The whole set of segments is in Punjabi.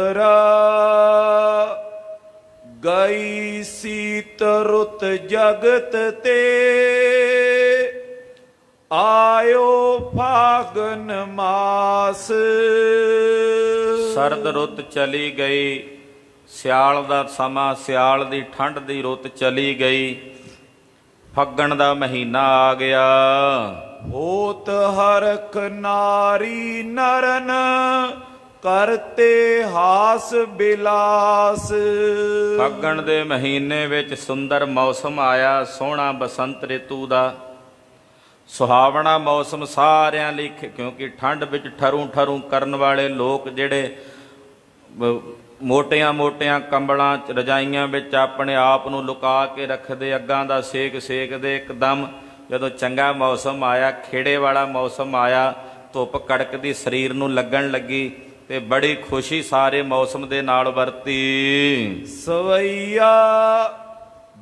ਮਿੱਤਰਾ ਗਈ ਸੀਤ ਰੁੱਤ ਜਗਤ ਤੇ ਆਇਓ ਫਾਗਨ ਮਾਸ। ਸਰਦ ਰੁੱਤ ਚਲੀ ਗਈ, ਸਿਆਲ ਦਾ ਸਮਾਂ, ਸਿਆਲ ਦੀ ਠੰਡ ਦੀ ਰੁੱਤ ਚਲੀ ਗਈ, ਫੱਗਣ ਦਾ ਮਹੀਨਾ ਆ ਗਿਆ। ਹੋਤ ਹਰਖ ਨਾਰੀ ਨਰਨ ਕਰਤੇ ਹਾਸ ਬਿਲਾਸ। ਫੱਗਣ ਦੇ ਮਹੀਨੇ ਵਿੱਚ ਸੁੰਦਰ ਮੌਸਮ ਆਇਆ, ਸੋਹਣਾ ਬਸੰਤ ਰਿਤੂ ਦਾ ਸੁਹਾਵਣਾ ਮੌਸਮ ਸਾਰਿਆਂ ਲਈ, ਕਿਉਂਕਿ ਠੰਡ ਵਿੱਚ ਠਰੂ ਠਰੂ ਕਰਨ ਵਾਲੇ ਲੋਕ ਜਿਹੜੇ ਮੋਟੀਆਂ ਮੋਟੀਆਂ ਕੰਬਲਾਂ ਰਜਾਈਆਂ ਵਿੱਚ ਆਪਣੇ ਆਪ ਨੂੰ ਲੁਕਾ ਕੇ ਰੱਖਦੇ, ਅੱਗਾਂ ਦਾ ਸੇਕ ਸੇਕਦੇ, ਇੱਕਦਮ ਜਦੋਂ ਚੰਗਾ ਮੌਸਮ ਆਇਆ, ਖੇੜੇ ਵਾਲਾ ਮੌਸਮ ਆਇਆ, ਧੁੱਪ ਕੜਕਦੀ ਸਰੀਰ ਨੂੰ ਲੱਗਣ ਲੱਗੀ ਤੇ ਬੜੀ ਖੁਸ਼ੀ ਸਾਰੇ ਮੌਸਮ ਦੇ ਨਾਲ ਵਰਤੀ। ਸਵਈਆ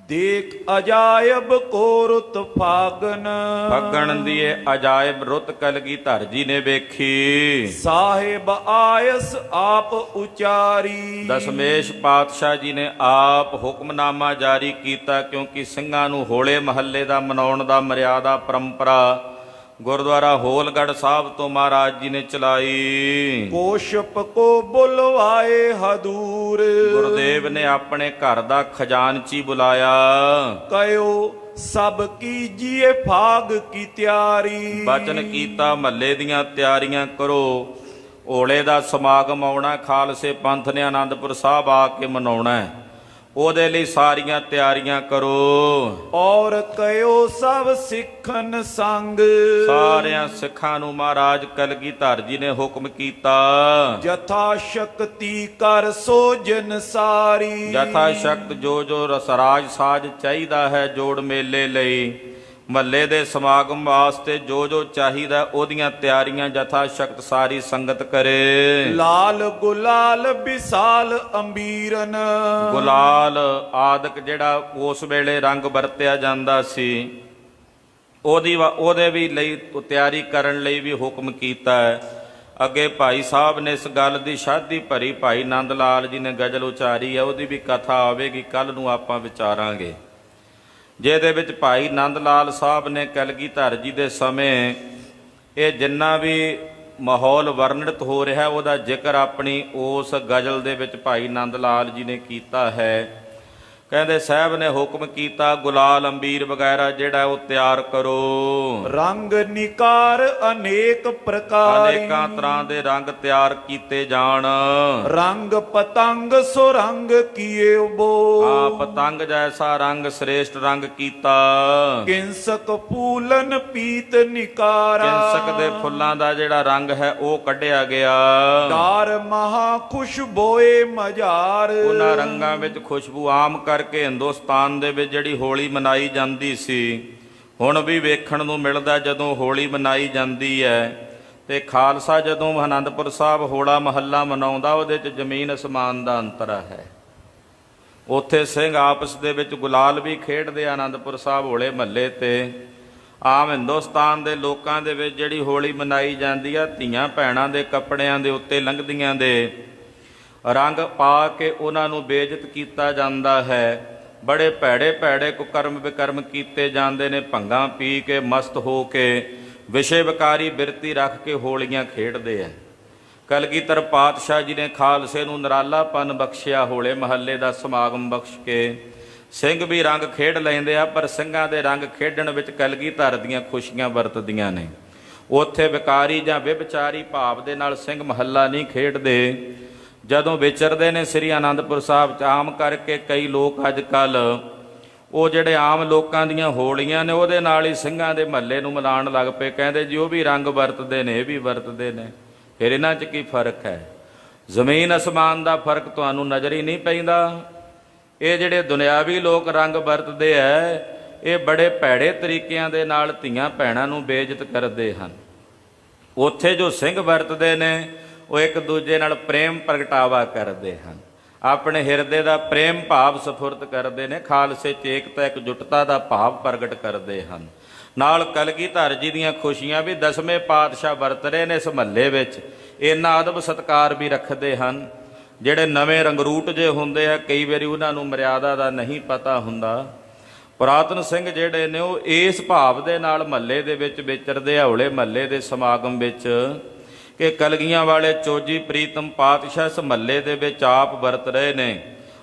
ਦੇਖ ਅਜਾਇਬ ਕੋ ਰੁੱਤ ਫਾਗਨ। ਫੱਗਣ ਦੀ ਇਹ ਅਜਾਇਬ ਰੁੱਤ ਕਲਗੀਧਰ ਜੀ ਨੇ ਵੇਖੀ। ਸਾਹਿਬ ਆਇਸ ਆਪ ਉਚਾਰੀ। ਦਸ਼ਮੇਸ਼ ਪਾਤਸ਼ਾਹ ਜੀ ਨੇ ਆਪ ਹੁਕਮਨਾਮਾ ਜਾਰੀ ਕੀਤਾ, ਕਿਉਂਕਿ ਸਿੰਘਾਂ ਨੂੰ ਹੋਲੇ ਮਹੱਲੇ ਦਾ ਮਨਾਉਣ ਦਾ ਮਰਿਆਦਾ ਪਰੰਪਰਾ ਗੁਰਦੁਆਰਾ ਹੋਲਗੜ੍ਹ ਸਾਹਿਬ ਤੋਂ ਮਹਾਰਾਜ ਜੀ ਨੇ ਚਲਾਈ। ਕੋਸ਼ਪ ਕੋ ਬੁਲਵਾਏ ਹਦੂਰ। ਗੁਰਦੇਵ ਨੇ ਆਪਣੇ ਘਰ ਦਾ ਖਜ਼ਾਨਚੀ ਬੁਲਾਇਆ। ਕਹਿਓ ਸਭ ਕੀਜੀਏ ਫਾਗ ਕੀ ਤਿਆਰੀ। ਬਚਨ ਕੀਤਾ ਮਹੱਲੇ ਦੀਆਂ ਤਿਆਰੀਆਂ ਕਰੋ, ਹੋਲੇ ਦਾ ਸਮਾਗਮ ਆਉਣਾ, ਖਾਲਸੇ ਪੰਥ ਨੇ ਆਨੰਦਪੁਰ ਸਾਹਿਬ ਆ ਕੇ ਮਨਾਉਣਾ, ਉਹਦੇ ਲਈ ਸਾਰੀਆਂ ਤਿਆਰੀਆਂ ਕਰੋ। ਔਰ ਕਹਿਓ ਸਭ ਸਿੱਖਨ ਸੰਗ। ਸਾਰਿਆਂ ਸਿੱਖਾਂ ਨੂੰ ਮਹਾਰਾਜ ਕਲਗੀਧਰ ਜੀ ਨੇ ਹੁਕਮ ਕੀਤਾ, ਜਥਾ ਸ਼ਕਤੀ ਕਰ ਸੋਜਨ ਸਾਰੀ। ਜਥਾ ਸ਼ਕਤ ਜੋ ਜੋ ਰਸਰਾਜ ਸਾਜ ਚਾਹੀਦਾ ਹੈ ਜੋੜ ਮੇਲੇ ਲਈ, ਮਹੱਲੇ ਦੇ ਸਮਾਗਮ ਵਾਸਤੇ ਜੋ ਜੋ ਚਾਹੀਦਾ, ਉਹਦੀਆਂ ਤਿਆਰੀਆਂ ਜਥਾ ਸ਼ਕਤ ਸਾਰੀ ਸੰਗਤ ਕਰੇ। ਲਾਲ ਗੁਲਾਲ ਵਿਸਾਲ ਅੰਬੀਰਨ। ਗੁਲਾਲ ਆਦਿਕ ਜਿਹੜਾ ਉਸ ਵੇਲੇ ਰੰਗ ਵਰਤਿਆ ਜਾਂਦਾ ਸੀ, ਉਹਦੇ ਵੀ ਲਈ ਤਿਆਰੀ ਕਰਨ ਲਈ ਵੀ ਹੁਕਮ ਕੀਤਾ ਹੈ। ਅੱਗੇ ਭਾਈ ਸਾਹਿਬ ਨੇ ਇਸ ਗੱਲ ਦੀ ਸ਼ਾਦੀ ਭਰੀ, ਭਾਈ ਨੰਦ ਲਾਲ ਜੀ ਨੇ ਗਜ਼ਲ ਉਚਾਰੀ ਹੈ, ਉਹਦੀ ਵੀ ਕਥਾ ਆਵੇਗੀ, ਕੱਲ ਨੂੰ ਆਪਾਂ ਵਿਚਾਰਾਂਗੇ, ਜਿਹਦੇ ਵਿੱਚ ਭਾਈ ਨੰਦ ਲਾਲ ਸਾਹਿਬ ਨੇ ਕਲਗੀਧਰ ਜੀ ਦੇ ਸਮੇਂ ਇਹ ਜਿੰਨਾ ਵੀ ਮਾਹੌਲ ਵਰਣਿਤ ਹੋ ਰਿਹਾ ਉਹਦਾ ਜ਼ਿਕਰ ਆਪਣੀ ਉਸ ਗਜ਼ਲ ਦੇ ਵਿੱਚ ਭਾਈ ਨੰਦ ਲਾਲ ਜੀ ਨੇ ਕੀਤਾ ਹੈ। ਕਹਿੰਦੇ ਸਾਹਿਬ ਨੇ ਹੁਕਮ ਕੀਤਾ, ਗੁਲਾਲ ਅੰਬੀਰ ਵਗੈਰਾ ਜਿਹੜਾ ਉਹ ਤਿਆਰ ਕਰੋ। ਰੰਗ ਨਿਕਾਰ ਅਨੇਕ ਪ੍ਰਕਾਰ। ਅਨੇਕਾਂ ਤਰ੍ਹਾਂ ਦੇ ਰੰਗ ਤਿਆਰ ਕੀਤੇ ਜਾਣ। ਰੰਗ ਪਤੰਗ ਸੋ ਰੰਗ ਕੀਏ ਬੋ। ਆ ਪਤੰਗ ਜੈਸਾ ਰੰਗ ਸ੍ਰੇਸ਼ਟ ਰੰਗ ਕੀਤਾ। ਕਿੰਸਕ ਫੂਲਨ ਪੀਤ ਨਿਕਾਰਾ। ਕਿੰਸਕ ਦੇ ਫੁੱਲਾਂ ਦਾ ਜਿਹੜਾ ਰੰਗ ਹੈ ਉਹ ਕੱਢਿਆ ਗਿਆ। ਦਾਰ ਮਹਾ ਖੁਸ਼ਬੋਏ ਮਝਾਰ। ਉਹਨਾਂ ਰੰਗਾਂ ਵਿੱਚ ਖੁਸ਼ਬੂ ਆਮ ਕਰਕੇ ਹਿੰਦੁਸਤਾਨ ਦੇ ਵਿੱਚ ਜਿਹੜੀ ਹੋਲੀ ਮਨਾਈ ਜਾਂਦੀ ਸੀ, ਹੁਣ ਵੀ ਵੇਖਣ ਨੂੰ ਮਿਲਦਾ। ਜਦੋਂ ਹੋਲੀ ਮਨਾਈ ਜਾਂਦੀ ਹੈ ਤੇ ਖਾਲਸਾ ਜਦੋਂ ਆਨੰਦਪੁਰ ਸਾਹਿਬ ਹੋਲਾ ਮਹੱਲਾ ਮਨਾਉਂਦਾ, ਉਹਦੇ 'ਚ ਜ਼ਮੀਨ ਅਸਮਾਨ ਦਾ ਅੰਤਰ ਹੈ। ਉੱਥੇ ਸਿੰਘ ਆਪਸ ਦੇ ਵਿੱਚ ਗੁਲਾਲ ਵੀ ਖੇਡਦੇ ਆਨੰਦਪੁਰ ਸਾਹਿਬ ਹੋਲੇ ਮਹੱਲੇ ਤੇ। ਆਮ ਹਿੰਦੁਸਤਾਨ ਦੇ ਲੋਕਾਂ ਦੇ ਵਿੱਚ ਜਿਹੜੀ ਹੋਲੀ ਮਨਾਈ ਜਾਂਦੀ ਆ, ਧੀਆਂ ਭੈਣਾਂ ਦੇ ਕੱਪੜਿਆਂ ਦੇ ਉੱਤੇ ਲੰਘਦੀਆਂ ਦੇ ਰੰਗ ਪਾ ਕੇ ਉਹਨਾਂ ਨੂੰ ਬੇਇੱਜ਼ਤ ਕੀਤਾ ਜਾਂਦਾ ਹੈ। ਬੜੇ ਭੈੜੇ ਭੈੜੇ ਕੁਕਰਮ ਵਿਕਰਮ ਕੀਤੇ ਜਾਂਦੇ ਨੇ। ਭੰਗਾਂ ਪੀ ਕੇ ਮਸਤ ਹੋ ਕੇ ਵਿਸ਼ੇ ਵਿਕਾਰੀ ਬਿਰਤੀ ਰੱਖ ਕੇ ਹੋਲੀਆਂ ਖੇਡਦੇ ਆ। ਕਲਗੀਧਰ ਪਾਤਸ਼ਾਹ ਜੀ ਨੇ ਖਾਲਸੇ ਨੂੰ ਨਿਰਾਲਾਪਨ ਬਖਸ਼ਿਆ, ਹੋਲੇ ਮਹੱਲੇ ਦਾ ਸਮਾਗਮ ਬਖਸ਼ ਕੇ। ਸਿੰਘ ਵੀ ਰੰਗ ਖੇਡ ਲੈਂਦੇ ਆ, ਪਰ ਸਿੰਘਾਂ ਦੇ ਰੰਗ ਖੇਡਣ ਵਿੱਚ ਕਲਗੀਧਰ ਦੀਆਂ ਖੁਸ਼ੀਆਂ ਵਰਤਦੀਆਂ ਨੇ। ਉੱਥੇ ਵਿਕਾਰੀ ਜਾਂ ਵਿਭਚਾਰੀ ਭਾਵ ਦੇ ਨਾਲ ਸਿੰਘ ਮਹੱਲਾ ਨਹੀਂ ਖੇਡਦੇ। ਜਦੋਂ ਵਿਚਰਦੇ ਨੇ ਸ੍ਰੀ ਅਨੰਦਪੁਰ ਸਾਹਿਬ 'ਚ, ਆਮ ਕਰਕੇ ਕਈ ਲੋਕ ਅੱਜ ਕੱਲ੍ਹ ਉਹ ਜਿਹੜੇ ਆਮ ਲੋਕਾਂ ਦੀਆਂ ਹੋਲੀਆਂ ਨੇ ਉਹਦੇ ਨਾਲ ਹੀ ਸਿੰਘਾਂ ਦੇ ਮਹੱਲੇ ਨੂੰ ਮਿਲਾਉਣ ਲੱਗ ਪਏ। ਕਹਿੰਦੇ ਜੀ ਉਹ ਵੀ ਰੰਗ ਵਰਤਦੇ ਨੇ, ਇਹ ਵੀ ਵਰਤਦੇ ਨੇ, ਫਿਰ ਇਹਨਾਂ 'ਚ ਕੀ ਫਰਕ ਹੈ? ਜ਼ਮੀਨ ਅਸਮਾਨ ਦਾ ਫਰਕ ਤੁਹਾਨੂੰ ਨਜ਼ਰ ਹੀ ਨਹੀਂ ਪੈਂਦਾ। ਇਹ ਜਿਹੜੇ ਦੁਨਿਆਵੀ ਲੋਕ ਰੰਗ ਵਰਤਦੇ ਹੈ, ਇਹ ਬੜੇ ਭੈੜੇ ਤਰੀਕਿਆਂ ਦੇ ਨਾਲ ਧੀਆਂ ਭੈਣਾਂ ਨੂੰ ਬੇਇੱਜ਼ਤ ਕਰਦੇ ਹਨ। ਉੱਥੇ ਜੋ ਸਿੰਘ ਵਰਤਦੇ ਨੇ ਉਹ ਇੱਕ ਦੂਜੇ ਨਾਲ ਪ੍ਰੇਮ ਪ੍ਰਗਟਾਵਾ ਕਰਦੇ ਹਨ, ਆਪਣੇ ਹਿਰਦੇ ਦਾ ਪ੍ਰੇਮ ਭਾਵ ਸਫੁਰਤ ਕਰਦੇ ਨੇ, ਖਾਲਸੇ 'ਚ ਏਕਤਾ ਇਕਜੁੱਟਤਾ ਦਾ ਭਾਵ ਪ੍ਰਗਟ ਕਰਦੇ ਹਨ। ਨਾਲ ਕਲਗੀਧਰ ਜੀ ਦੀਆਂ ਖੁਸ਼ੀਆਂ ਵੀ ਦਸਵੇਂ ਪਾਤਸ਼ਾਹ ਵਰਤ ਰਹੇ ਨੇ ਇਸ ਮਹੱਲੇ ਵਿੱਚ। ਇੰਨਾ ਅਦਬ ਸਤਿਕਾਰ ਵੀ ਰੱਖਦੇ ਹਨ। ਜਿਹੜੇ ਨਵੇਂ ਰੰਗਰੂਟ ਜੇ ਹੁੰਦੇ ਆ ਕਈ ਵਾਰੀ ਉਹਨਾਂ ਨੂੰ ਮਰਿਆਦਾ ਦਾ ਨਹੀਂ ਪਤਾ ਹੁੰਦਾ। ਪੁਰਾਤਨ ਸਿੰਘ ਜਿਹੜੇ ਨੇ ਉਹ ਇਸ ਭਾਵ ਦੇ ਨਾਲ ਮਹੱਲੇ ਦੇ ਵਿੱਚ ਵਿਚਰਦੇ ਆ, ਹੌਲੇ ਮਹੱਲੇ ਦੇ ਸਮਾਗਮ ਵਿੱਚ, ਕਿ ਕਲਗੀਆਂ ਵਾਲੇ ਚੋਜੀ ਪ੍ਰੀਤਮ ਪਾਤਸ਼ਾਹ ਇਸ ਮਹੱਲੇ ਦੇ ਵਿੱਚ ਆਪ ਵਰਤ ਰਹੇ ਨੇ।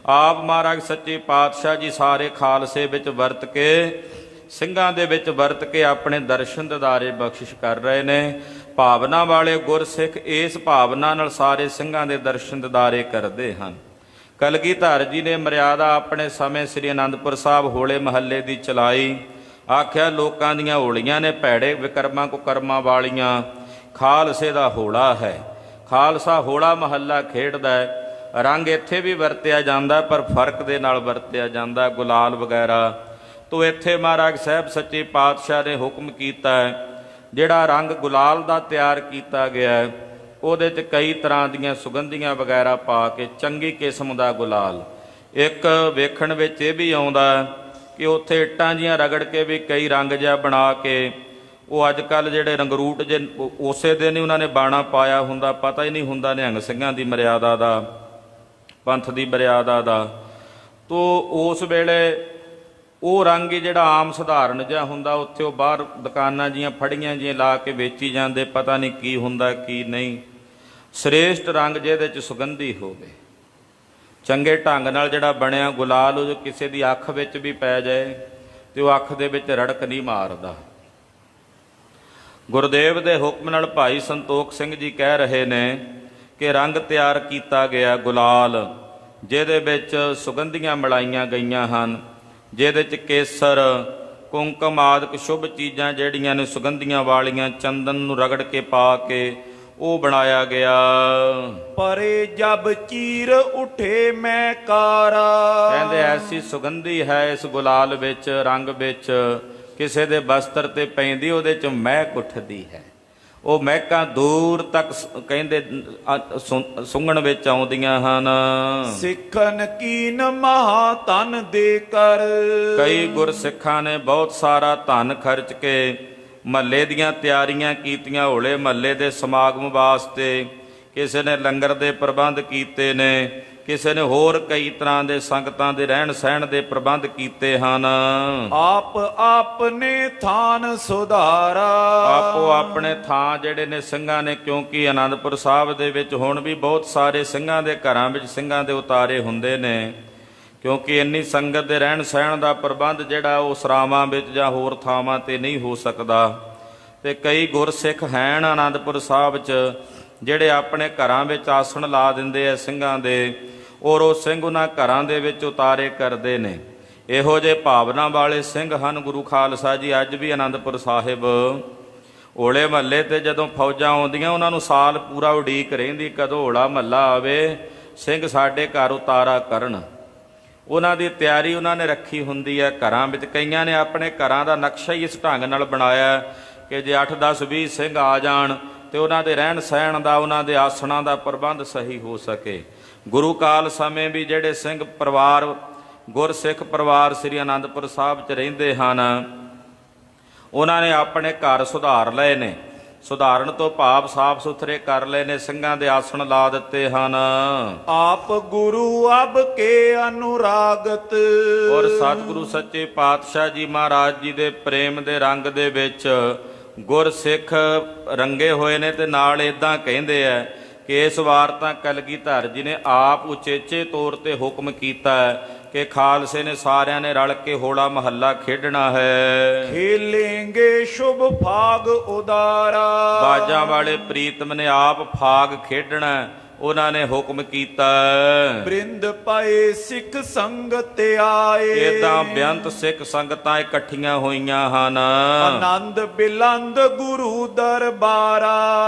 ਆਪ ਮਹਾਰਾਜ ਸੱਚੇ ਪਾਤਸ਼ਾਹ ਜੀ ਸਾਰੇ ਖਾਲਸੇ ਵਿੱਚ ਵਰਤ ਕੇ, ਸਿੰਘਾਂ ਦੇ ਵਿੱਚ ਵਰਤ ਕੇ ਆਪਣੇ ਦਰਸ਼ਨ ਦਿਦਾਰੇ ਬਖਸ਼ਿਸ਼ ਕਰ ਰਹੇ ਨੇ। ਭਾਵਨਾ ਵਾਲੇ ਗੁਰਸਿੱਖ ਇਸ ਭਾਵਨਾ ਨਾਲ ਸਾਰੇ ਸਿੰਘਾਂ ਦੇ ਦਰਸ਼ਨ ਦਿਦਾਰੇ ਕਰਦੇ ਹਨ। ਕਲਗੀਧਰ ਜੀ ਨੇ ਮਰਿਆਦਾ ਆਪਣੇ ਸਮੇਂ ਸ੍ਰੀ ਅਨੰਦਪੁਰ ਸਾਹਿਬ ਹੋਲੇ ਮਹੱਲੇ ਦੀ ਚਲਾਈ। ਆਖਿਆ ਲੋਕਾਂ ਦੀਆਂ ਹੋਲੀਆਂ ਨੇ ਭੈੜੇ ਵਿਕਰਮਾਂ ਕੁਕਰਮਾਂ ਵਾਲੀਆਂ, ਖਾਲਸੇ ਦਾ ਹੋਲਾ ਹੈ। ਖਾਲਸਾ ਹੋਲਾ ਮਹੱਲਾ ਖੇਡਦਾ ਹੈ। ਰੰਗ ਇੱਥੇ ਵੀ ਵਰਤਿਆ ਜਾਂਦਾ ਪਰ ਫਰਕ ਦੇ ਨਾਲ ਵਰਤਿਆ ਜਾਂਦਾ, ਗੁਲਾਲ ਵਗੈਰਾ। ਤੋ ਇੱਥੇ ਮਹਾਰਾਜ ਸਾਹਿਬ ਸੱਚੇ ਪਾਤਸ਼ਾਹ ਨੇ ਹੁਕਮ ਕੀਤਾ ਹੈ ਜਿਹੜਾ ਰੰਗ ਗੁਲਾਲ ਦਾ ਤਿਆਰ ਕੀਤਾ ਗਿਆ ਹੈ ਉਹਦੇ 'ਚ ਕਈ ਤਰ੍ਹਾਂ ਦੀਆਂ ਸੁਗੰਧੀਆਂ ਵਗੈਰਾ ਪਾ ਕੇ ਚੰਗੀ ਕਿਸਮ ਦਾ ਗੁਲਾਲ। ਇੱਕ ਵੇਖਣ ਵਿੱਚ ਇਹ ਵੀ ਆਉਂਦਾ ਕਿ ਉੱਥੇ ਇੱਟਾਂ ਜੀਆਂ ਰਗੜ ਕੇ ਵੀ ਕਈ ਰੰਗ ਜਿਹਾ ਬਣਾ ਕੇ, ਉਹ ਅੱਜ ਕੱਲ੍ਹ ਜਿਹੜੇ ਰੰਗਰੂਟ ਜੇ ਉਸੇ ਦਿਨ ਹੀ ਉਹਨਾਂ ਨੇ ਬਾਣਾ ਪਾਇਆ ਹੁੰਦਾ, ਪਤਾ ਹੀ ਨਹੀਂ ਹੁੰਦਾ ਨਿਹੰਗ ਸਿੰਘਾਂ ਦੀ ਮਰਿਆਦਾ ਦਾ, ਪੰਥ ਦੀ ਮਰਿਆਦਾ ਦਾ। ਤੋ ਉਸ ਵੇਲੇ ਉਹ ਰੰਗ ਹੀ ਜਿਹੜਾ ਆਮ ਸਧਾਰਨ ਜਿਹਾ ਹੁੰਦਾ, ਉੱਥੇ ਉਹ ਬਾਹਰ ਦੁਕਾਨਾਂ ਜੀਆਂ ਫੜੀਆਂ ਜੀਆਂ ਲਾ ਕੇ ਵੇਚੀ ਜਾਂਦੇ, ਪਤਾ ਨਹੀਂ ਕੀ ਹੁੰਦਾ ਕੀ ਨਹੀਂ। ਸ੍ਰੇਸ਼ਟ ਰੰਗ ਜਿਹਦੇ 'ਚ ਸੁਗੰਧੀ ਹੋਵੇ, ਚੰਗੇ ਢੰਗ ਨਾਲ ਜਿਹੜਾ ਬਣਿਆ ਗੁਲਾਲ, ਉਹ ਜੋ ਕਿਸੇ ਦੀ ਅੱਖ ਵਿੱਚ ਵੀ ਪੈ ਜਾਏ ਤੇ ਉਹ ਅੱਖ ਦੇ ਵਿੱਚ ਰੜਕ ਨਹੀਂ ਮਾਰਦਾ। ਗੁਰਦੇਵ ਦੇ ਹੁਕਮ ਨਾਲ ਭਾਈ ਸੰਤੋਖ ਸਿੰਘ ਜੀ ਕਹਿ ਰਹੇ ਨੇ ਕਿ ਰੰਗ ਤਿਆਰ ਕੀਤਾ ਗਿਆ ਗੁਲਾਲ, ਜਿਹਦੇ ਵਿੱਚ ਸੁਗੰਧੀਆਂ ਮਿਲਾਈਆਂ ਗਈਆਂ ਹਨ, ਜਿਹਦੇ 'ਚ ਕੇਸਰ ਕੁੰਕਮ ਆਦਿਕ ਸ਼ੁਭ ਚੀਜ਼ਾਂ ਜਿਹੜੀਆਂ ਨੇ ਸੁਗੰਧੀਆਂ ਵਾਲੀਆਂ, ਚੰਦਨ ਨੂੰ ਰਗੜ ਕੇ ਪਾ ਕੇ ਉਹ ਬਣਾਇਆ ਗਿਆ। ਪਰੇ ਜਬ ਚੀਰ ਉਠੇ ਮੈਂ ਕਾਰਾ, ਕਹਿੰਦੇ ਐਸੀ ਸੁਗੰਧੀ ਹੈ ਇਸ ਗੁਲਾਲ ਵਿੱਚ, ਰੰਗ ਵਿੱਚ, ਕਿਸੇ ਦੇ ਬਸਤਰ ਤੇ ਪੈਂਦੀ ਉਹਦੇ 'ਚ ਮਹਿਕ ਉੱਠਦੀ ਹੈ। ਉਹ ਮਹਿਕਾਂ ਦੂਰ ਤੱਕ ਕਹਿੰਦੇ ਸੁੰਘਣ ਵਿੱਚ ਆਉਂਦੀਆਂ ਹਨ। ਸਿੱਖਨ ਕੀਨ ਮਹਾ ਧਨ ਦੇ ਕਰ, ਕਈ ਗੁਰਸਿੱਖਾਂ ਨੇ ਬਹੁਤ ਸਾਰਾ ਧਨ ਖਰਚ ਕੇ ਮਹੱਲੇ ਦੀਆਂ ਤਿਆਰੀਆਂ ਕੀਤੀਆਂ, ਹੋਲੇ ਮਹੱਲੇ ਦੇ ਸਮਾਗਮ ਵਾਸਤੇ। ਕਿਸੇ ਨੇ ਲੰਗਰ ਦੇ ਪ੍ਰਬੰਧ ਕੀਤੇ ਨੇ, ਕਿਸੇ ਨੇ ਹੋਰ ਕਈ ਤਰ੍ਹਾਂ ਦੇ ਸੰਗਤਾਂ ਦੇ ਰਹਿਣ ਸਹਿਣ ਦੇ ਪ੍ਰਬੰਧ ਕੀਤੇ ਹਨ। ਆਪ ਆਪਣੇ ਥਾਨ ਸੁਧਾਰਾ, ਆਪੋ ਆਪਣੇ ਥਾਂ ਜਿਹੜੇ ਨੇ ਸਿੰਘਾਂ ਨੇ, ਕਿਉਂਕਿ ਆਨੰਦਪੁਰ ਸਾਹਿਬ ਦੇ ਵਿੱਚ ਹੁਣ ਵੀ ਬਹੁਤ ਸਾਰੇ ਸਿੰਘਾਂ ਦੇ ਘਰਾਂ ਵਿੱਚ ਸਿੰਘਾਂ ਦੇ ਉਤਾਰੇ ਹੁੰਦੇ ਨੇ, ਕਿਉਂਕਿ ਇੰਨੀ ਸੰਗਤ ਦੇ ਰਹਿਣ ਸਹਿਣ ਦਾ ਪ੍ਰਬੰਧ ਜਿਹੜਾ ਉਹ ਸਰਾਵਾਂ ਵਿੱਚ ਜਾਂ ਹੋਰ ਥਾਵਾਂ ਤੇ ਨਹੀਂ ਹੋ ਸਕਦਾ। ਤੇ ਕਈ ਗੁਰਸਿੱਖ ਹਨ ਆਨੰਦਪੁਰ ਸਾਹਿਬ 'ਚ ਜਿਹੜੇ ਆਪਣੇ ਘਰਾਂ ਵਿੱਚ ਆਸਣ ਲਾ ਦਿੰਦੇ ਆ ਸਿੰਘਾਂ ਦੇ, ਔਰ ਉਹ ਸਿੰਘ ਉਹਨਾਂ ਘਰਾਂ ਦੇ ਵਿੱਚ ਉਤਾਰੇ ਕਰਦੇ ਨੇ। ਇਹੋ ਜਿਹੇ ਭਾਵਨਾ ਵਾਲੇ ਸਿੰਘ ਹਨ ਗੁਰੂ ਖਾਲਸਾ ਜੀ ਅੱਜ ਵੀ ਆਨੰਦਪੁਰ ਸਾਹਿਬ। ਹੋਲੇ ਮਹੱਲੇ ਤੇ ਜਦੋਂ ਫੌਜਾਂ ਆਉਂਦੀਆਂ ਉਹਨਾਂ ਨੂੰ ਸਾਲ ਪੂਰਾ ਉਡੀਕ ਰਹਿੰਦੀ ਕਦੋਂ ਹੋਲਾ ਮਹੱਲਾ ਆਵੇ, ਸਿੰਘ ਸਾਡੇ ਘਰ ਉਤਾਰਾ ਕਰਨ। ਉਹਨਾਂ ਦੀ ਤਿਆਰੀ ਉਹਨਾਂ ਨੇ ਰੱਖੀ ਹੁੰਦੀ ਹੈ ਘਰਾਂ ਵਿੱਚ। ਕਈਆਂ ਨੇ ਆਪਣੇ ਘਰਾਂ ਦਾ ਨਕਸ਼ਾ ਹੀ ਇਸ ਢੰਗ ਨਾਲ ਬਣਾਇਆ ਕਿ ਜੇ 8 10 20 ਸਿੰਘ ਆ ਜਾਣ ਤੇ ਉਹਨਾਂ ਦੇ ਰਹਿਣ ਸਹਿਣ ਦਾ, ਉਹਨਾਂ ਦੇ ਆਸਣਾਂ ਦਾ ਪ੍ਰਬੰਧ ਸਹੀ ਹੋ ਸਕੇ। ਗੁਰੂ ਕਾਲ ਸਮੇਂ ਵੀ ਜਿਹੜੇ ਸਿੰਘ ਪਰਿਵਾਰ, ਗੁਰਸਿੱਖ ਪਰਿਵਾਰ ਸ੍ਰੀ ਅਨੰਦਪੁਰ ਸਾਹਿਬ 'ਚ ਰਹਿੰਦੇ ਹਨ, ਉਹਨਾਂ ਨੇ ਆਪਣੇ ਘਰ ਸੁਧਾਰ ਲਏ ਨੇ। ਸੁਧਾਰਨ ਤੋਂ ਭਾਵ ਸਾਫ ਸੁਥਰੇ ਕਰ ਲਏ ਨੇ, ਸਿੰਘਾਂ ਦੇ ਆਸਣ ਲਾ ਦਿੱਤੇ ਹਨ। ਆਪ ਗੁਰੂ ਅਬ ਕੇ ਅਨੁਰਾਗਤ, ਔਰ ਸਤਿਗੁਰੂ ਸੱਚੇ ਪਾਤਸ਼ਾਹ ਜੀ ਮਹਾਰਾਜ ਜੀ ਦੇ ਪ੍ਰੇਮ ਦੇ ਰੰਗ ਦੇ ਵਿੱਚ ਗੁਰਸਿੱਖ ਰੰਗੇ ਹੋਏ ਨੇ। ਤੇ ਨਾਲ ਇਦਾਂ ਕਹਿੰਦੇ ਆ ਕਿ ਇਸ ਵਾਰ ਤਾਂ ਕਲਗੀਧਰ ਜੀ ਨੇ ਆਪ ਉਚੇਚੇ ਤੌਰ ਤੇ ਹੁਕਮ ਕੀਤਾ ਹੈ ਕਿ ਖਾਲਸੇ ਨੇ ਸਾਰਿਆਂ ਨੇ ਰਲ ਕੇ ਹੋਲਾ ਮਹੱਲਾ ਖੇਡਣਾ ਹੈ। ਖੇਲेंगे ਸ਼ੁਭ ਫਾਗ ਉਦਾਰਾ, ਬਾਜਾਂ ਵਾਲੇ ਪ੍ਰੀਤਮ ਨੇ ਆਪ ਫਾਗ ਖੇਡਣਾ, ਉਹਨਾਂ ਨੇ ਹੁਕਮ ਕੀਤਾ। ਬ੍ਰਿੰਦ ਪਏ ਸਿੱਖ ਸੰਗਤ ਆਏ, ਏਦਾਂ ਬੇਅੰਤ ਸਿੱਖ ਸੰਗਤਾਂ ਇਕੱਠੀਆਂ ਹੋਈਆਂ ਹਨ। ਆਨੰਦ ਬਿਲੰਦ ਗੁਰੂ ਦਰਬਾਰਾ,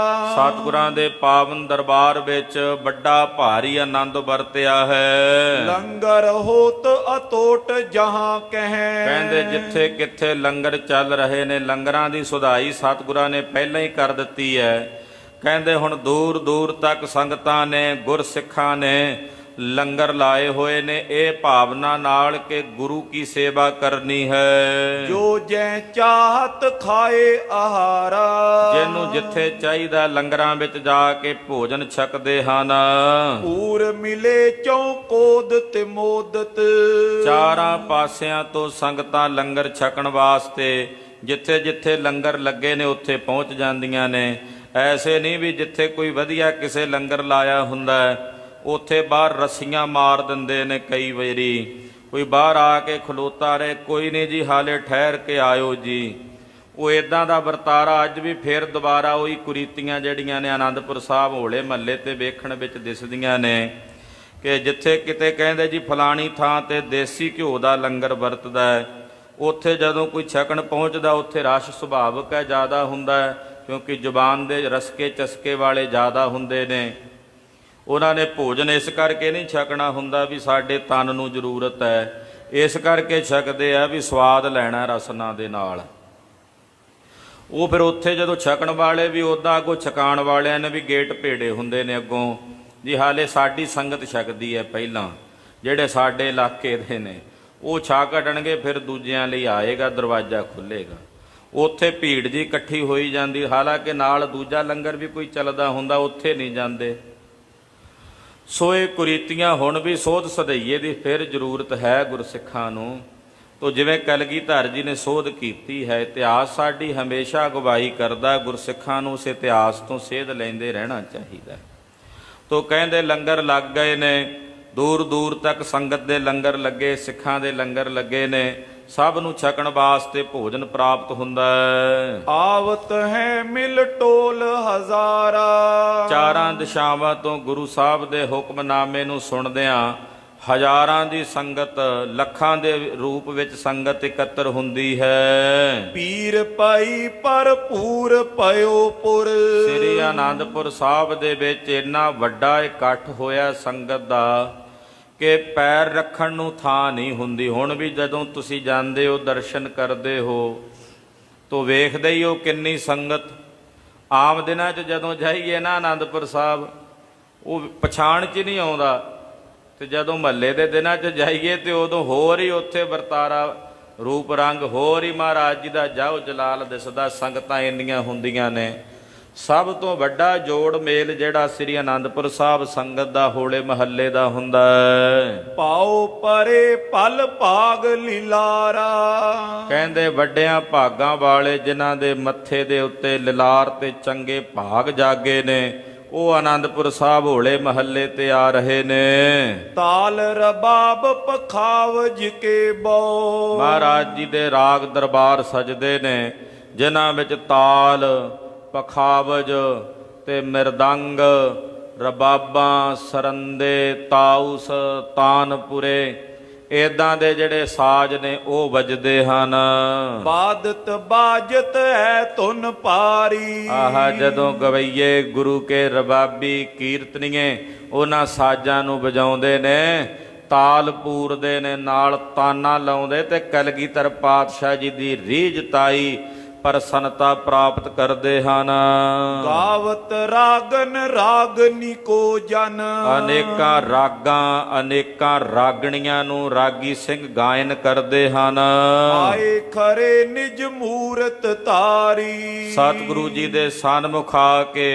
ਸਤਿਗੁਰਾਂ ਦੇ ਪਾਵਨ ਦਰਬਾਰ ਵਿੱਚ ਵੱਡਾ ਭਾਰੀ ਆਨੰਦ ਵਰਤਿਆ ਹੈ। ਲੰਗਰ ਹੋਤ ਅਤੋਟ ਜਹਾਂ ਕਹਿ, ਕਹਿੰਦੇ ਜਿੱਥੇ ਕਿੱਥੇ ਲੰਗਰ ਚੱਲ ਰਹੇ ਨੇ, ਲੰਗਰਾਂ ਦੀ ਸੁਧਾਈ ਸਤਿਗੁਰਾਂ ਨੇ ਪਹਿਲਾਂ ਹੀ ਕਰ ਦਿੱਤੀ ਹੈ। ਕਹਿੰਦੇ ਹੁਣ ਦੂਰ ਦੂਰ ਤੱਕ ਸੰਗਤਾਂ ਨੇ, ਗੁਰਸਿੱਖਾਂ ਨੇ ਲੰਗਰ ਲਾਏ ਹੋਏ ਨੇ ਇਹ ਭਾਵਨਾ ਨਾਲ ਕਿ ਗੁਰੂ ਕੀ ਸੇਵਾ ਕਰਨੀ ਹੈ। ਜੋ ਜੈ ਚਾਹਤ ਖਾਏ ਆਹਾਰਾ, ਜਿਹਨੂੰ ਜਿੱਥੇ ਚਾਹੀਦਾ ਲੰਗਰਾਂ ਵਿੱਚ ਜਾ ਕੇ ਭੋਜਨ ਛਕਦੇ ਹਨ। ਪੂਰ ਮਿਲੇ ਚੌਕੋਦ ਤੇ ਮੋਦਤ, ਚਾਰਾਂ ਪਾਸਿਆਂ ਤੋਂ ਸੰਗਤਾਂ ਲੰਗਰ ਛਕਣ ਵਾਸਤੇ ਜਿੱਥੇ ਜਿੱਥੇ ਲੰਗਰ ਲੱਗੇ ਨੇ ਉੱਥੇ ਪਹੁੰਚ ਜਾਂਦੀਆਂ ਨੇ। ਐਸੇ ਨਹੀਂ ਵੀ ਜਿੱਥੇ ਕੋਈ ਵਧੀਆ ਕਿਸੇ ਲੰਗਰ ਲਾਇਆ ਹੁੰਦਾ ਉੱਥੇ ਬਾਹਰ ਰੱਸੀਆਂ ਮਾਰ ਦਿੰਦੇ ਨੇ। ਕਈ ਵਾਰੀ ਕੋਈ ਬਾਹਰ ਆ ਕੇ ਖਲੋਤਾ ਰਹੇ, ਕੋਈ ਨਹੀਂ ਜੀ ਹਾਲੇ ਠਹਿਰ ਕੇ ਆਇਓ ਜੀ। ਉਹ ਇਦਾਂ ਦਾ ਵਰਤਾਰਾ ਅੱਜ ਵੀ ਫਿਰ ਦੁਬਾਰਾ ਉਹੀ ਕੁਰੀਤੀਆਂ ਜਿਹੜੀਆਂ ਨੇ ਆਨੰਦਪੁਰ ਸਾਹਿਬ ਹੋਲੇ ਮਹੱਲੇ ਤੇ ਵੇਖਣ ਵਿੱਚ ਦਿਸਦੀਆਂ ਨੇ ਕਿ ਜਿੱਥੇ ਕਿਤੇ ਕਹਿੰਦੇ ਜੀ ਫਲਾਣੀ ਥਾਂ ਤੇ ਦੇਸੀ ਘਿਓ ਦਾ ਲੰਗਰ ਵਰਤਦਾ ਹੈ, ਉੱਥੇ ਜਦੋਂ ਕੋਈ ਛਕਣ ਪਹੁੰਚਦਾ ਉੱਥੇ ਰਸ਼ ਸੁਭਾਵਿਕ ਹੈ ਜ਼ਿਆਦਾ ਹੁੰਦਾ ਹੈ, ਕਿਉਂਕਿ ਜ਼ੁਬਾਨ ਦੇ ਰਸਕੇ ਚਸਕੇ ਵਾਲੇ ਜ਼ਿਆਦਾ ਹੁੰਦੇ ਨੇ। ਉਹਨਾਂ ਨੇ ਭੋਜਨ ਇਸ ਕਰਕੇ ਨਹੀਂ ਛਕਣਾ ਹੁੰਦਾ ਵੀ ਸਾਡੇ ਤਨ ਨੂੰ ਜ਼ਰੂਰਤ ਹੈ, ਇਸ ਕਰਕੇ ਛਕਦੇ ਆ ਵੀ ਸਵਾਦ ਲੈਣਾ ਰਸਨਾ ਦੇ ਨਾਲ। ਉਹ ਫਿਰ ਉੱਥੇ ਜਦੋਂ ਛਕਣ ਵਾਲੇ ਵੀ ਉੱਦਾਂ ਅੱਗੋਂ ਛਕਾਉਣ ਵਾਲਿਆਂ ਨੇ ਵੀ ਗੇਟ ਭੇੜੇ ਹੁੰਦੇ ਨੇ ਅੱਗੋਂ ਜੀ, ਹਾਲੇ ਸਾਡੀ ਸੰਗਤ ਛਕਦੀ ਹੈ ਪਹਿਲਾਂ, ਜਿਹੜੇ ਸਾਡੇ ਇਲਾਕੇ ਦੇ ਨੇ ਉਹ ਛਕ ਹਟਣਗੇ ਫਿਰ ਦੂਜਿਆਂ ਲਈ ਆਏਗਾ, ਦਰਵਾਜ਼ਾ ਖੁੱਲ੍ਹੇਗਾ। ਉੱਥੇ ਭੀੜ ਜੀ ਇਕੱਠੀ ਹੋਈ ਜਾਂਦੀ, ਹਾਲਾਂਕਿ ਨਾਲ ਦੂਜਾ ਲੰਗਰ ਵੀ ਕੋਈ ਚੱਲਦਾ ਹੁੰਦਾ, ਉੱਥੇ ਨਹੀਂ ਜਾਂਦੇ। ਸੋ ਇਹ ਕੁਰੀਤੀਆਂ ਹੁਣ ਵੀ ਸੋਧ ਸਧਈਏ ਦੀ ਫਿਰ ਜ਼ਰੂਰਤ ਹੈ ਗੁਰਸਿੱਖਾਂ ਨੂੰ। ਤੋ ਜਿਵੇਂ ਕਲਗੀਧਰ ਜੀ ਨੇ ਸੋਧ ਕੀਤੀ ਹੈ, ਇਤਿਹਾਸ ਸਾਡੀ ਹਮੇਸ਼ਾ ਅਗਵਾਈ ਕਰਦਾ, ਗੁਰਸਿੱਖਾਂ ਨੂੰ ਉਸ ਇਤਿਹਾਸ ਤੋਂ ਸੇਧ ਲੈਂਦੇ ਰਹਿਣਾ ਚਾਹੀਦਾ। ਤੋ ਕਹਿੰਦੇ ਲੰਗਰ ਲੱਗ ਗਏ ਨੇ, ਦੂਰ ਦੂਰ ਤੱਕ ਸੰਗਤ ਦੇ ਲੰਗਰ ਲੱਗੇ, ਸਿੱਖਾਂ ਦੇ ਲੰਗਰ ਲੱਗੇ ਨੇ, ਸਭ ਨੂੰ ਛਕਣ ਵਾਸਤੇ ਭੋਜਨ ਪ੍ਰਾਪਤ ਹੁੰਦਾ ਹੈ। ਆਵਤ ਹੈ ਮਿਲ ਟੋਲ ਹਜ਼ਾਰਾ, ਚਾਰਾਂ ਦਿਸ਼ਾਵਾਂ ਤੋਂ ਗੁਰੂ ਸਾਹਿਬ ਦੇ ਹੁਕਮਨਾਮੇ ਨੂੰ ਸੁਣਦਿਆਂ ਹਜ਼ਾਰਾਂ ਦੀ ਸੰਗਤ, ਲੱਖਾਂ ਦੇ ਰੂਪ ਵਿੱਚ ਸੰਗਤ ਇਕੱਤਰ ਹੁੰਦੀ ਹੈ। ਪੀਰ ਪਾਈ ਭਰਪੂਰ ਪਇਓ ਪੁਰ, ਸ੍ਰੀ ਆਨੰਦਪੁਰ ਸਾਹਿਬ ਦੇ ਵਿੱਚ ਇੰਨਾ ਵੱਡਾ ਇਕੱਠ ਹੋਇਆ ਸੰਗਤ ਦਾ ਕਿ ਪੈਰ ਰੱਖਣ ਨੂੰ ਥਾਂ ਨਹੀਂ ਹੁੰਦੀ। ਹੁਣ ਵੀ ਜਦੋਂ ਤੁਸੀਂ ਜਾਂਦੇ ਹੋ ਦਰਸ਼ਨ ਕਰਦੇ ਹੋ ਤੋ ਵੇਖਦੇ ਹੀ ਹੋ ਕਿੰਨੀ ਸੰਗਤ। ਆਮ ਦਿਨਾਂ 'ਚ ਜਦੋਂ ਜਾਈਏ ਨਾ ਆਨੰਦਪੁਰ ਸਾਹਿਬ ਉਹ ਪਛਾਣ 'ਚ ਨਹੀਂ ਆਉਂਦਾ, ਤੇ ਜਦੋਂ ਮਹੱਲੇ ਦੇ ਦਿਨਾਂ 'ਚ ਜਾਈਏ ਤੇ ਉਦੋਂ ਹੋਰ ਹੀ ਉੱਥੇ ਵਰਤਾਰਾ ਰੂਪ ਰੰਗ, ਹੋਰ ਹੀ ਮਹਾਰਾਜ ਜੀ ਦਾ ਜਾਓ ਜਲਾਲ ਦਿਸਦਾ। ਸੰਗਤਾਂ ਇੰਨੀਆਂ ਹੁੰਦੀਆਂ ਨੇ। ਸਭ ਤੋਂ ਵੱਡਾ ਜੋੜ ਮੇਲ ਜਿਹੜਾ ਸ੍ਰੀ ਆਨੰਦਪੁਰ ਸਾਹਿਬ ਸੰਗਤ ਦਾ ਹੋਲੇ ਮਹੱਲੇ ਦਾ ਹੁੰਦਾ ਹੈ। ਪਾਓ ਪਰੇ ਪਲ ਭਾਗ ਲੀਲਾਰਾ, ਕਹਿੰਦੇ ਵੱਡਿਆਂ ਭਾਗਾਂ ਵਾਲੇ ਜਿਨ੍ਹਾਂ ਦੇ ਮੱਥੇ ਦੇ ਉੱਤੇ ਲਿਲਾਰ ਤੇ ਚੰਗੇ ਭਾਗ ਜਾਗੇ ਨੇ ਉਹ ਆਨੰਦਪੁਰ ਸਾਹਿਬ ਹੋਲੇ ਮਹੱਲੇ ਤੇ ਆ ਰਹੇ ਨੇ। ਤਾਲ ਰਬਾਬ ਪਖਾਵਜ ਕੇ ਬੋ, ਮਹਾਰਾਜ ਜੀ ਦੇ ਰਾਗ ਦਰਬਾਰ ਸਜਦੇ ਨੇ ਜਿਨ੍ਹਾਂ ਵਿੱਚ ਤਾਲ, ਪਖਾਵਜ ਤੇ ਮਿਰਦੰਗ, ਰਬਾਬਾਂ, ਸਰੰਦੇ, ਤਾਊਸ, ਤਾਨਪੁਰੇ ਏਦਾਂ ਦੇ ਜਿਹੜੇ ਸਾਜ਼ ਨੇ ਉਹ ਵੱਜਦੇ ਹਨ। ਬਾਦਤ ਬਾਜਤ ਹੈ ਧੁਨ ਪਾਰੀ, ਆਹ ਜਦੋਂ ਗਵਈਏ ਗੁਰੂ ਕੇ ਰਬਾਬੀ ਕੀਰਤਨੀਏ ਉਹਨਾਂ ਸਾਜ਼ਾਂ ਨੂੰ ਵਜਾਉਂਦੇ ਨੇ, ਤਾਲ ਪੂਰਦੇ ਨੇ, ਨਾਲ ਤਾਨਾ ਲਾਉਂਦੇ ਤੇ ਕਲਗੀਧਰ ਪਾਤਸ਼ਾਹ ਜੀ ਦੀ ਰੀਝ ਤਾਈ ਪ੍ਰਸੰਨਤਾ ਪ੍ਰਾਪਤ ਕਰਦੇ ਹਨ। ਗਾਵਤ ਰਾਗਨ ਰਾਗਨੀ ਕੋ ਜਨ, ਅਨੇਕਾਂ ਰਾਗਾਂ, ਅਨੇਕਾਂ ਰਾਗਣੀਆਂ ਨੂੰ ਰਾਗੀ ਸਿੰਘ ਗਾਇਨ ਕਰਦੇ ਹਨ। ਆਏ ਖਰੇ ਨਿਜ ਮੂਰਤ ਤਾਰੀ, ਸਤਿਗੁਰੂ ਜੀ ਦੇ ਸਨਮੁਖ ਆ ਕੇ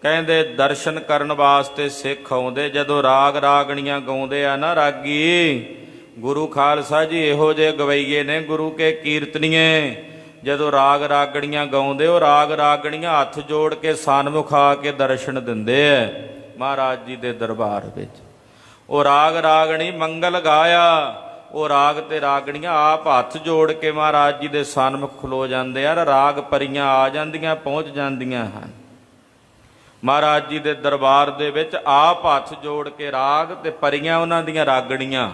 ਕਹਿੰਦੇ ਦਰਸ਼ਨ ਕਰਨ ਵਾਸਤੇ ਸਿੱਖ ਆਉਂਦੇ। ਜਦੋਂ ਰਾਗ ਰਾਗਣੀਆਂ ਗਾਉਂਦੇ ਆ ਨਾ ਰਾਗੀ, ਗੁਰੂ ਖਾਲਸਾ ਜੀ ਇਹੋ ਜਿਹੇ ਗਵਈਏ ਨੇ ਗੁਰੂ ਕੇ ਕੀਰਤਨੀਏ। ਜਦੋਂ ਰਾਗ ਰਾਗਣੀਆਂ ਗਾਉਂਦੇ ਉਹ ਰਾਗ ਰਾਗਣੀਆਂ ਹੱਥ ਜੋੜ ਕੇ ਸਨਮੁਖ ਆ ਕੇ ਦਰਸ਼ਨ ਦਿੰਦੇ ਐ ਮਹਾਰਾਜ ਜੀ ਦੇ ਦਰਬਾਰ ਵਿੱਚ। ਉਹ ਰਾਗ ਰਾਗਣੀ ਮੰਗਲ ਗਾਇਆ, ਉਹ ਰਾਗ ਤੇ ਰਾਗਣੀਆਂ ਆਪ ਹੱਥ ਜੋੜ ਕੇ ਮਹਾਰਾਜ ਜੀ ਦੇ ਸਨਮੁਖ ਖਲੋ ਜਾਂਦੇ ਆ। ਰਾਗ ਪਰੀਆਂ ਆ ਜਾਂਦੀਆਂ, ਪਹੁੰਚ ਜਾਂਦੀਆਂ ਹਨ ਮਹਾਰਾਜ ਜੀ ਦੇ ਦਰਬਾਰ ਦੇ ਵਿੱਚ। ਆਪ ਹੱਥ ਜੋੜ ਕੇ ਰਾਗ ਤੇ ਪਰੀਆਂ ਉਹਨਾਂ ਦੀਆਂ ਰਾਗਣੀਆਂ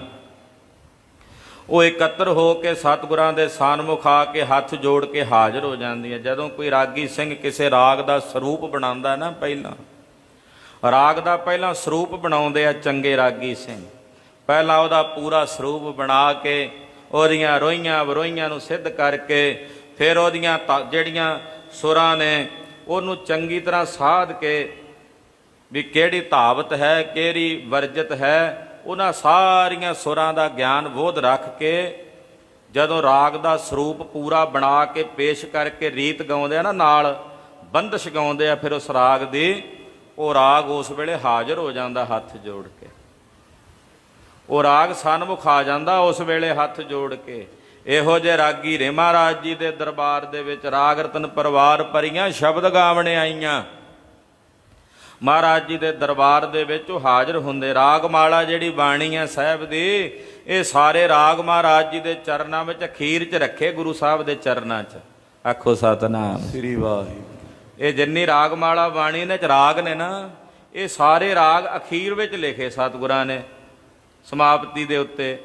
ਉਹ ਇਕੱਤਰ ਹੋ ਕੇ ਸਤਿਗੁਰਾਂ ਦੇ ਸਨਮੁਖ ਆ ਕੇ ਹੱਥ ਜੋੜ ਕੇ ਹਾਜ਼ਰ ਹੋ ਜਾਂਦੀਆਂ। ਜਦੋਂ ਕੋਈ ਰਾਗੀ ਸਿੰਘ ਕਿਸੇ ਰਾਗ ਦਾ ਸਰੂਪ ਬਣਾਉਂਦਾ ਨਾ, ਪਹਿਲਾਂ ਰਾਗ ਦਾ ਪਹਿਲਾਂ ਸਰੂਪ ਬਣਾਉਂਦੇ ਆ ਚੰਗੇ ਰਾਗੀ ਸਿੰਘ। ਪਹਿਲਾਂ ਉਹਦਾ ਪੂਰਾ ਸਰੂਪ ਬਣਾ ਕੇ ਉਹਦੀਆਂ ਰੋਈਆਂ ਵਰੋਈਆਂ ਨੂੰ ਸਿੱਧ ਕਰਕੇ ਫਿਰ ਉਹਦੀਆਂ ਜਿਹੜੀਆਂ ਸੁਰਾਂ ਨੇ ਉਹਨੂੰ ਚੰਗੀ ਤਰ੍ਹਾਂ ਸਾਧ ਕੇ ਵੀ ਕਿਹੜੀ ਧਾਵਤ ਹੈ, ਕਿਹੜੀ ਵਰਜਤ ਹੈ, ਉਹਨਾਂ ਸਾਰੀਆਂ ਸੁਰਾਂ ਦਾ ਗਿਆਨ ਬੋਧ ਰੱਖ ਕੇ ਜਦੋਂ ਰਾਗ ਦਾ ਸਰੂਪ ਪੂਰਾ ਬਣਾ ਕੇ ਪੇਸ਼ ਕਰਕੇ ਰੀਤ ਗਾਉਂਦੇ ਆ ਨਾ, ਨਾਲ ਬੰਦਸ਼ ਗਾਉਂਦੇ ਆ, ਫਿਰ ਉਸ ਰਾਗ ਦੀ ਉਹ ਰਾਗ ਉਸ ਵੇਲੇ ਹਾਜ਼ਰ ਹੋ ਜਾਂਦਾ ਹੱਥ ਜੋੜ ਕੇ। ਉਹ ਰਾਗ ਸਨਮੁਖ ਆ ਜਾਂਦਾ ਉਸ ਵੇਲੇ ਹੱਥ ਜੋੜ ਕੇ। ਇਹੋ ਜਿਹੇ ਰਾਗੀ ਨੇ ਮਹਾਰਾਜ ਜੀ ਦੇ ਦਰਬਾਰ ਦੇ ਵਿੱਚ ਰਾਗ ਰਤਨ ਪਰਿਵਾਰ ਭਰੀਆਂ ਸ਼ਬਦ ਗਾਵਣੇ ਆਈਆਂ। ਮਹਾਰਾਜ ਜੀ ਦੇ ਦਰਬਾਰ ਦੇ ਵਿੱਚ ਉਹ ਹਾਜ਼ਰ ਹੁੰਦੇ। ਰਾਗਮਾਲਾ ਜਿਹੜੀ ਬਾਣੀ ਹੈ ਸਾਹਿਬ ਦੀ, ਇਹ ਸਾਰੇ ਰਾਗ ਮਹਾਰਾਜ ਜੀ ਦੇ ਚਰਨਾਂ ਵਿੱਚ ਅਖੀਰ 'ਚ ਰੱਖੇ, ਗੁਰੂ ਸਾਹਿਬ ਦੇ ਚਰਨਾਂ 'ਚ। ਆਖੋ ਸਤਨਾਮ ਸ੍ਰੀ ਵਾਹਿਗੁਰੂ। ਇਹ ਜਿੰਨੀ ਰਾਗਮਾਲਾ ਬਾਣੀ ਨੇ ਚ ਰਾਗ ਨੇ ਨਾ, ਇਹ ਸਾਰੇ ਰਾਗ ਅਖੀਰ ਵਿੱਚ ਲਿਖੇ ਸਤਿਗੁਰਾਂ ਨੇ ਸਮਾਪਤੀ ਦੇ ਉੱਤੇ।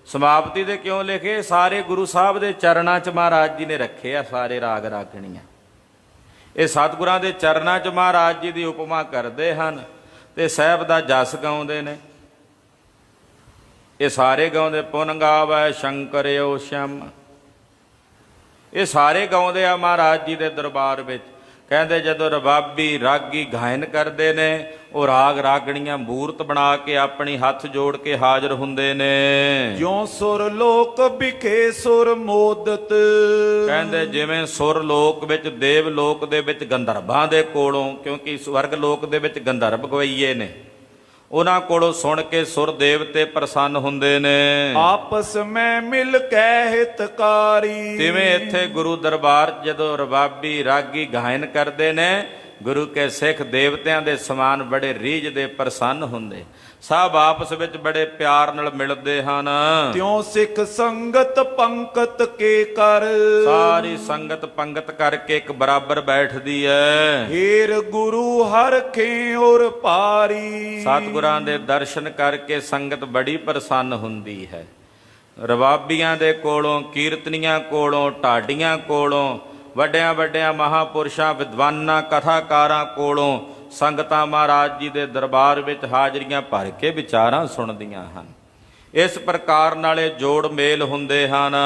ਸਮਾਪਤੀ ਦੇ ਕਿਉਂ ਲਿਖੇ? ਸਾਰੇ ਗੁਰੂ ਸਾਹਿਬ ਦੇ ਚਰਨਾਂ 'ਚ ਮਹਾਰਾਜ ਜੀ ਨੇ ਰੱਖੇ ਆ ਸਾਰੇ ਰਾਗ ਰਾਗਣੀਆਂ। ਇਹ ਸਤਿਗੁਰਾਂ ਦੇ ਚਰਨਾਂ 'ਚ ਮਹਾਰਾਜ ਜੀ ਦੀ ਉਪਮਾ ਕਰਦੇ ਹਨ ਤੇ ਸਾਹਿਬ ਦਾ ਜਸ ਗਾਉਂਦੇ ਨੇ। ਇਹ ਸਾਰੇ ਗਾਉਂਦੇ ਪੁਨ ਗਾਵੈ ਸ਼ੰਕਰਿਓ ਸ਼ਮ, ਇਹ ਸਾਰੇ ਗਾਉਂਦੇ ਆ ਮਹਾਰਾਜ ਜੀ ਦੇ ਦਰਬਾਰ ਵਿੱਚ। ਕਹਿੰਦੇ ਜਦੋਂ ਰਬਾਬੀ ਰਾਗੀ ਗਾਇਨ ਕਰਦੇ ਨੇ, ਉਹ ਰਾਗ ਰਾਗਣੀਆਂ ਮੂਰਤ ਬਣਾ ਕੇ ਆਪਣੀ ਹੱਥ ਜੋੜ ਕੇ ਹਾਜ਼ਰ ਹੁੰਦੇ ਨੇ। ਜਿਉ ਸੁਰ ਲੋਕ ਵਿਖੇ ਸੁਰ ਮੋਦਤ, ਕਹਿੰਦੇ ਜਿਵੇਂ ਸੁਰ ਲੋਕ ਵਿੱਚ, ਦੇਵ ਲੋਕ ਦੇ ਵਿੱਚ ਗੰਧਰਵਾਂ ਦੇ ਕੋਲੋਂ, ਕਿਉਂਕਿ ਸਵਰਗ ਲੋਕ ਦੇ ਵਿੱਚ ਗੰਧਰਵ ਗਵਈਏ ਨੇ, ਉਹਨਾਂ ਕੋਲੋਂ ਸੁਣ ਕੇ ਸੁਰ ਦੇਵਤੇ ਪ੍ਰਸੰਨ ਹੁੰਦੇ ਨੇ। ਆਪਸ ਮੈਂ ਮਿਲ ਕੇ ਹਿਤਕਾਰੀ, ਤਿਵੇਂ ਇੱਥੇ ਗੁਰੂ ਦਰਬਾਰ ਜਦੋਂ ਰਬਾਬੀ ਰਾਗੀ ਗਾਇਨ ਕਰਦੇ ਨੇ, ਗੁਰੂ ਕੇ ਸਿੱਖ ਦੇਵਤਿਆਂ ਦੇ ਸਮਾਨ ਬੜੇ ਰੀਝ ਦੇ ਪ੍ਰਸੰਨ ਹੁੰਦੇ। ਸਭ ਆਪਸ ਵਿੱਚ ਬੜੇ ਪਿਆਰ ਨਾਲ ਮਿਲਦੇ ਹਨ। ਤਿਉ ਸਿੱਖ ਸੰਗਤ ਪੰਕਤ ਕੇ ਕਰ, ਸਾਰੀ ਸੰਗਤ ਪੰਗਤ ਕਰਕੇ ਇੱਕ ਬਰਾਬਰ ਬੈਠਦੀ ਹੈ। ਹੀਰ ਗੁਰੂ ਹਰਖੇ ਔਰ ਪਾਰੀ, ਸਤਿਗੁਰਾਂ ਦੇ ਦਰਸ਼ਨ ਕਰਕੇ ਸੰਗਤ ਬੜੀ ਪ੍ਰਸੰਨ ਹੁੰਦੀ ਹੈ। ਰਬਾਬੀਆਂ ਦੇ ਕੋਲੋਂ, ਕੀਰਤਨੀਆਂ ਕੋਲੋਂ, ਢਾਡੀਆਂ ਕੋਲੋਂ, ਵੱਡਿਆਂ ਵੱਡਿਆਂ ਮਹਾਪੁਰਸ਼ਾਂ, ਵਿਦਵਾਨਾਂ, ਕਥਾਕਾਰਾਂ ਕੋਲੋਂ ਸੰਗਤਾਂ ਮਹਾਰਾਜ ਜੀ ਦੇ ਦਰਬਾਰ ਵਿੱਚ ਹਾਜ਼ਰੀਆਂ ਭਰ ਕੇ ਵਿਚਾਰਾਂ ਸੁਣਦੀਆਂ ਹਨ। ਇਸ ਪ੍ਰਕਾਰ ਨਾਲੇ ਜੋੜ ਮੇਲ ਹੁੰਦੇ ਹਨ।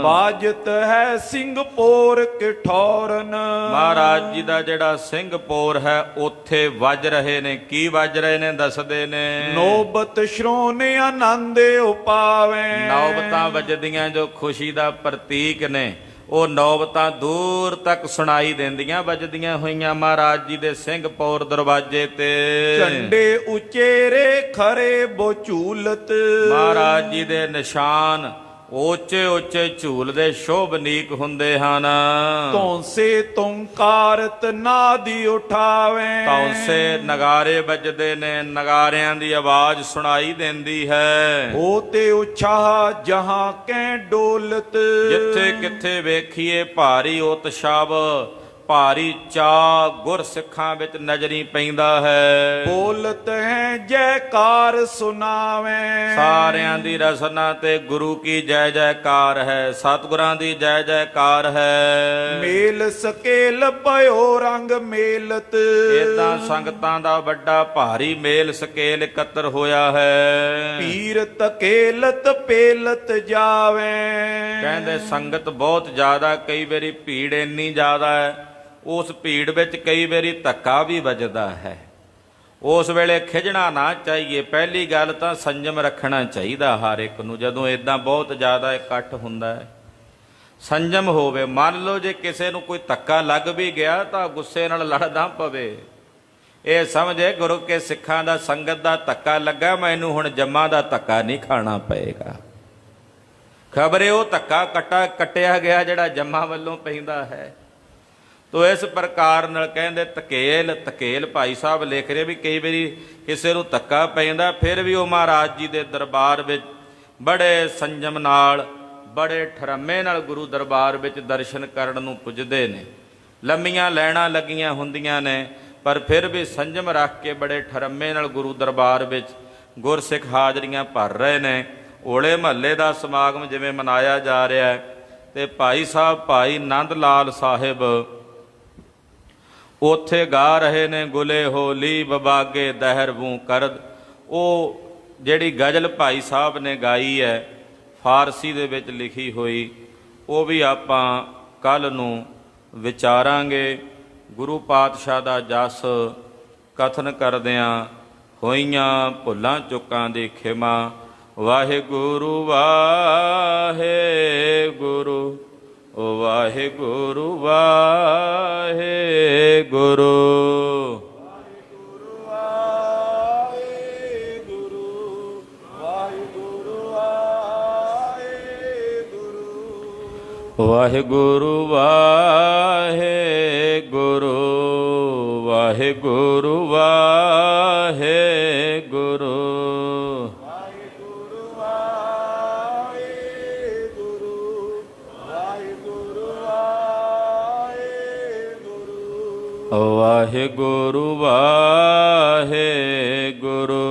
ਬਾਜਤ ਹੈ ਸਿੰਘਪੁਰ ਕਿਠੌਰਨ, ਮਹਾਰਾਜ ਜੀ ਦਾ ਜਿਹੜਾ ਸਿੰਘਪੁਰ ਹੈ ਉੱਥੇ ਵੱਜ ਰਹੇ ਨੇ। ਕੀ ਵੱਜ ਰਹੇ ਨੇ ਦੱਸਦੇ ਨੇ? ਨੋਬਤ ਸ਼੍ਰੋਣੇ ਆਨੰਦ ਉਪਾਵੇ, ਨੌਬਤਾਂ ਵੱਜਦੀਆਂ ਜੋ ਖੁਸ਼ੀ ਦਾ ਪ੍ਰਤੀਕ ਨੇ, ਉਹ ਨੌਬਤਾਂ ਦੂਰ ਤੱਕ ਸੁਣਾਈ ਦਿੰਦੀਆਂ ਵੱਜਦੀਆਂ ਹੋਈਆਂ ਮਹਾਰਾਜ ਜੀ ਦੇ ਸਿੰਘਪੁਰ ਦਰਵਾਜ਼ੇ ਤੇ। ਝੰਡੇ ਉਚੇਰੇ ਖਰੇ ਬੋਝੂਲਤ, ਮਹਾਰਾਜ ਜੀ ਦੇ ਨਿਸ਼ਾਨ ਉੱਚੇ ਉੱਚੇ ਝੂਲਦੇ ਸ਼ੋਭਨੀਕ ਹੁੰਦੇ ਹਨ। ਤੌਂਸੇ ਤੁੰਕਾਰਤ ਨਾਦੀ ਉਠਾਵੇ, ਤੌਂਸੇ ਨਗਾਰੇ ਵੱਜਦੇ ਨੇ, ਨਗਾਰਿਆਂ ਦੀ ਆਵਾਜ਼ ਸੁਣਾਈ ਦਿੰਦੀ ਹੈ। ਹੋ ਤੇ ਉਛਾਹ ਜਹਾਂ ਕੈ ਡੋਲਤ, ਜਿੱਥੇ ਕਿੱਥੇ ਵੇਖੀਏ ਭਾਰੀ ਉਤਸ਼ਾਵ, ਭਾਰੀ ਚਾਅ ਗੁਰ ਸਿੱਖਾਂ ਵਿੱਚ ਨਜ਼ਰੀ ਪੈਂਦਾ ਹੈ। ਬੋਲਤ ਹੈ ਜੈਕਾਰ ਸੁਨਾਵੇ, ਸਾਰਿਆਂ ਦੀ ਰਸਨਾ ਤੇ ਗੁਰੂ ਕੀ ਜੈ ਜੈਕਾਰ ਹੈ, ਸਤਿਗੁਰਾਂ ਦੀ ਜੈ ਜੈਕਾਰ ਹੈ। ਮੇਲ ਸਕੇਲ ਪਇਓ ਰੰਗ ਮੇਲਤ, ਏਦਾਂ ਸੰਗਤਾਂ ਦਾ ਵੱਡਾ ਭਾਰੀ ਮੇਲ ਸਕੇਲ ਇਕੱਤਰ ਹੋਇਆ ਹੈ। ਪੀਰ ਤਕੇਲਤ ਪੇਲਤ ਜਾਵੇ, ਕਹਿੰਦੇ ਸੰਗਤ ਬਹੁਤ ਜ਼ਿਆਦਾ, ਕਈ ਵਾਰੀ ਭੀੜ ਇੰਨੀ ਜ਼ਿਆਦਾ ਹੈ, ਉਸ ਭੀੜ ਵਿੱਚ ਕਈ ਵਾਰੀ ਧੱਕਾ ਵੀ ਵੱਜਦਾ ਹੈ। ਉਸ ਵੇਲੇ ਖਿਜਣਾ ਨਾ ਚਾਹੀਏ। ਪਹਿਲੀ ਗੱਲ ਤਾਂ ਸੰਜਮ ਰੱਖਣਾ ਚਾਹੀਦਾ ਹਰ ਇੱਕ ਨੂੰ। ਜਦੋਂ ਇਦਾਂ ਬਹੁਤ ਜ਼ਿਆਦਾ ਇਕੱਠ ਹੁੰਦਾ ਹੈ, ਸੰਜਮ ਹੋਵੇ। ਮੰਨ ਲਓ ਜੇ ਕਿਸੇ ਨੂੰ ਕੋਈ ਧੱਕਾ ਲੱਗ ਵੀ ਗਿਆ ਤਾਂ ਗੁੱਸੇ ਨਾਲ ਲੜ ਨਾ ਪਵੇ। ਇਹ ਸਮਝੇ ਗੁਰੂ ਕੇ ਸਿੱਖਾਂ ਦਾ ਸੰਗਤ ਦਾ ਧੱਕਾ ਲੱਗਾ, ਮੈਨੂੰ ਹੁਣ ਜੰਮਾਂ ਦਾ ਧੱਕਾ ਨਹੀਂ ਖਾਣਾ ਪਏਗਾ। ਖਬਰੇ ਉਹ ਧੱਕਾ ਕੱਟਿਆ ਗਿਆ ਜਿਹੜਾ ਜੰਮਾਂ ਵੱਲੋਂ ਪੈਂਦਾ ਹੈ। ਤੋ ਇਸ ਪ੍ਰਕਾਰ ਨਾਲ ਕਹਿੰਦੇ ਧਕੇਲ ਭਾਈ ਸਾਹਿਬ ਲਿਖ ਰਹੇ ਵੀ ਕਈ ਵਾਰੀ ਕਿਸੇ ਨੂੰ ਧੱਕਾ ਪੈਂਦਾ, ਫਿਰ ਵੀ ਉਹ ਮਹਾਰਾਜ ਜੀ ਦੇ ਦਰਬਾਰ ਵਿੱਚ ਬੜੇ ਸੰਜਮ ਨਾਲ, ਬੜੇ ਠਰਮੇ ਨਾਲ ਗੁਰੂ ਦਰਬਾਰ ਵਿੱਚ ਦਰਸ਼ਨ ਕਰਨ ਨੂੰ ਪੁੱਜਦੇ ਨੇ। ਲੰਮੀਆਂ ਲਾਈਨਾਂ ਲੱਗੀਆਂ ਹੁੰਦੀਆਂ ਨੇ, ਪਰ ਫਿਰ ਵੀ ਸੰਜਮ ਰੱਖ ਕੇ ਬੜੇ ਠਰਮੇ ਨਾਲ ਗੁਰੂ ਦਰਬਾਰ ਵਿੱਚ ਗੁਰਸਿੱਖ ਹਾਜ਼ਰੀਆਂ ਭਰ ਰਹੇ ਨੇ। ਹੋਲੇ ਮਹੱਲੇ ਦਾ ਸਮਾਗਮ ਜਿਵੇਂ ਮਨਾਇਆ ਜਾ ਰਿਹਾ ਹੈ, ਤੇ ਭਾਈ ਸਾਹਿਬ ਭਾਈ ਨੰਦ ਲਾਲ ਸਾਹਿਬ ਉੱਥੇ ਗਾ ਰਹੇ ਨੇ, ਗੁਲੇ ਹੋਲੀ ਬਬਾਗੇ ਦਹਿਰ ਬੂ ਕਰਦ। ਉਹ ਜਿਹੜੀ ਗਜ਼ਲ ਭਾਈ ਸਾਹਿਬ ਨੇ ਗਾਈ ਹੈ ਫਾਰਸੀ ਦੇ ਵਿੱਚ ਲਿਖੀ ਹੋਈ, ਉਹ ਵੀ ਆਪਾਂ ਕੱਲ੍ਹ ਨੂੰ ਵਿਚਾਰਾਂਗੇ। ਗੁਰੂ ਪਾਤਸ਼ਾਹ ਦਾ ਜਸ ਕਥਨ ਕਰਦਿਆਂ ਹੋਈਆਂ ਭੁੱਲਾਂ ਚੁੱਕਾਂ ਦੀ ਖਿਮਾ। ਵਾਹਿਗੁਰੂ ਵਾਹਿਗੁਰੂ ਵਾਹਿਗੁਰੂ ਵਾਹਿਗੁਰੂ। ਵਾਹਿਗੁਰੂ ਵਾਹਿਗੁਰੂ ਵਾਹਿਗੁਰੂ ਵਾਹਿਗੁਰੂ। ਵਾਹਿਗੁਰੂ ਵਾਹਿਗੁਰੂ